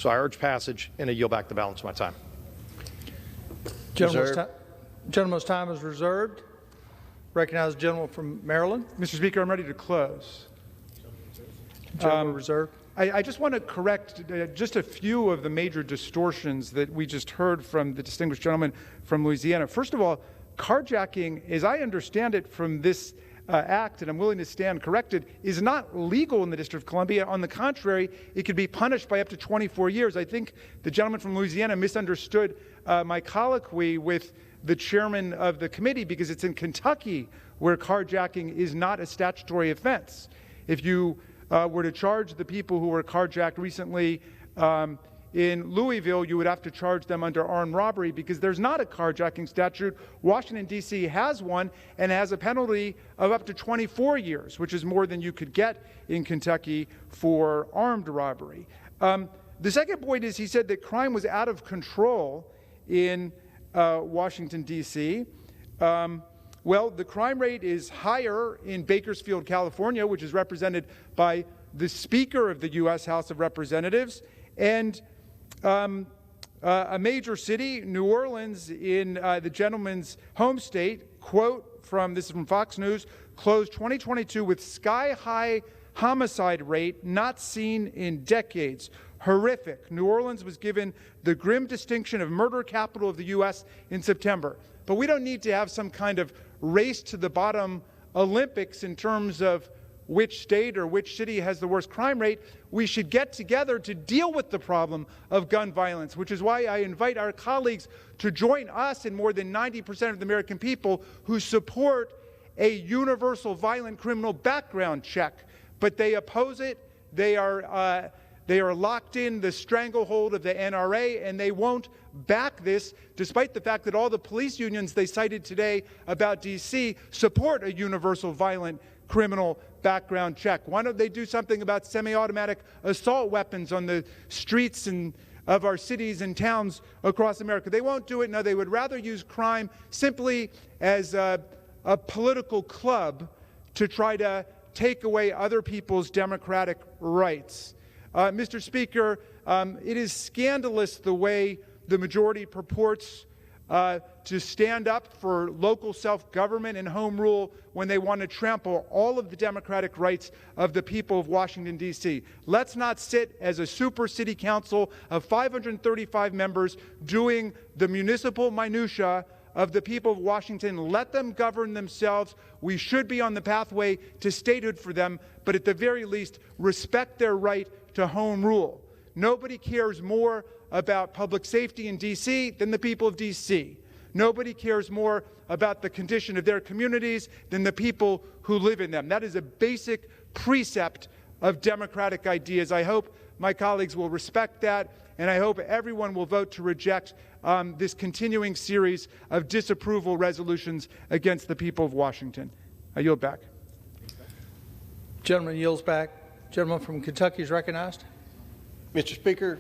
So I urge passage, and I yield back the balance of my time. Gentleman's time is reserved. Recognize the gentleman from Maryland. Mr. Speaker, I'm ready to close. Gentleman reserved. I just want to correct just a few of the major distortions that we just heard from the distinguished gentleman from Louisiana. First of all, carjacking, as I understand it from this act, and I'm willing to stand corrected, is not legal in the District of Columbia. On the contrary, it could be punished by up to 24 years. I think the gentleman from Louisiana misunderstood my colloquy with the chairman of the committee, because it's in Kentucky where carjacking is not a statutory offense. If you were to charge the people who were carjacked recently in Louisville, you would have to charge them under armed robbery, because there's not a carjacking statute. Washington, D.C. has one, and has a penalty of up to 24 years, which is more than you could get in Kentucky for armed robbery. The second point is, he said that crime was out of control in Washington, D.C. Well, the crime rate is higher in Bakersfield, California, which is represented by the Speaker of the U.S. House of Representatives, and a major city, New Orleans, in the gentleman's home state, quote from, this is from Fox News, closed 2022 with sky-high homicide rate not seen in decades. Horrific. New Orleans was given the grim distinction of murder capital of the U.S. in September. But we don't need to have some kind of race to the bottom Olympics in terms of which state or which city has the worst crime rate. We should get together to deal with the problem of gun violence, which is why I invite our colleagues to join us and more than 90% of the American people who support a universal violent criminal background check. But they oppose it. They are locked in the stranglehold of the NRA, and they won't back this, despite the fact that all the police unions they cited today about D.C. support a universal violent criminal background check. Why don't they do something about semi-automatic assault weapons on the streets of our cities and towns across America? They won't do it. No, they would rather use crime simply as a political club to try to take away other people's democratic rights. Mr. Speaker, it is scandalous the way the majority purports to stand up for local self-government and home rule when they want to trample all of the democratic rights of the people of Washington, D.C. Let's not sit as a super city council of 535 members doing the municipal minutia of the people of Washington. Let them govern themselves. We should be on the pathway to statehood for them, but at the very least, respect their right to home rule. Nobody cares more about public safety in D.C. than the people of D.C. Nobody cares more about the condition of their communities than the people who live in them. That is a basic precept of democratic ideas. I hope my colleagues will respect that, and I hope everyone will vote to reject this continuing series of disapproval resolutions against the people of Washington. I yield back. Gentleman yields back. Gentleman from Kentucky is recognized. Mr. Speaker,